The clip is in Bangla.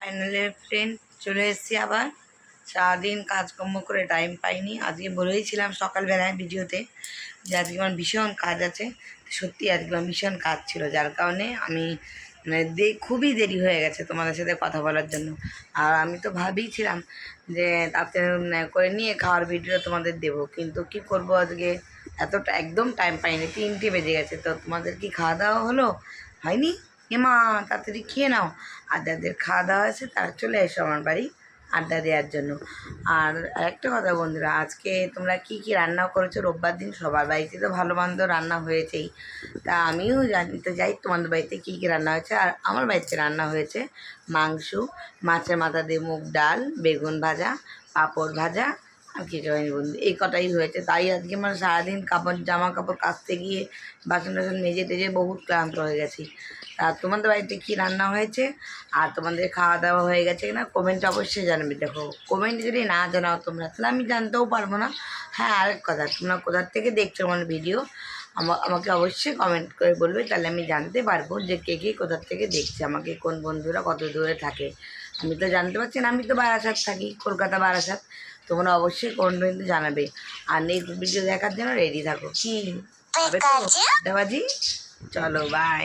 ফাইনালি ফ্রেন্ড চলে এসেছি আবার। সারাদিন কাজকর্ম করে টাইম পাইনি। আজকে বলেইছিলাম সকালবেলায় ভিডিওতে যে আজকে আমার ভীষণ কাজ আছে। সত্যি আজকে আমার ভীষণ কাজ ছিল, যার কারণে আমি খুবই দেরি হয়ে গেছে তোমাদের সাথে কথা বলার জন্য। আর আমি তো ভাবিয়েছিলাম যে তাতে করে নিয়ে খাওয়ার ভিডিও তোমাদের দেবো, কিন্তু কি করব আজকে এতটা একদম টাইম পাইনি। 3টে বেজে গেছে। তো তোমাদের কি খাওয়া দাওয়া হলো? হয়নি? মা তাড়াতাড়ি খেয়ে নাও। আর যাদের খাওয়া দাওয়া আছে তারা চলে এসো আমার বাড়ি আড্ডা দেওয়ার জন্য। আর একটা কথা বন্ধুরা, আজকে তোমরা কি কি রান্না করেছো? রোববার দিন সবার বাড়িতে তো ভালো মন্দ রান্না হয়েছেই, তা আমিও জানতে চাই তোমাদের বাড়িতে কী কী রান্না হয়েছে। আর আমার বাড়িতে রান্না হয়েছে মাংস, মাছের মাথা দিয়ে মুগ ডাল, বেগুন ভাজা, পাঁপড় ভাজা, আর কিছু হয়নি বন্ধু, এই কটাই হয়েছে। তাই আজকে আমার সারাদিন জামা কাপড় কাচতে গিয়ে বাসন টাসন মেজে টেজে বহুত ক্লান্ত হয়ে গেছি। তা তোমাদের বাড়িতে কী রান্না হয়েছে আর তোমাদের খাওয়া দাওয়া হয়ে গেছে কিনা কমেন্টে অবশ্যই জানাবে। দেখো, কমেন্টে যদি না জানাও তোমরা তাহলে আমি জানতেও পারবো না। হ্যাঁ, আরেক কথা, তোমরা কোথার থেকে দেখছো আমার ভিডিও আমাকে অবশ্যই কমেন্ট করে বলবে, তাহলে আমি জানতে পারবো যে কে কে কোথার থেকে দেখছে আমাকে, কোন বন্ধুরা কত দূরে থাকে। আমি তো জানতে পারছি না, আমি তো বারাসাত থাকি, কলকাতা বারাসাত। তোমরা অবশ্যই কমেন্টে জানাবে। আর নেক্সট ভিডিও দেখার জন্য রেডি থাকো। কি হবে তো? চলো বাই।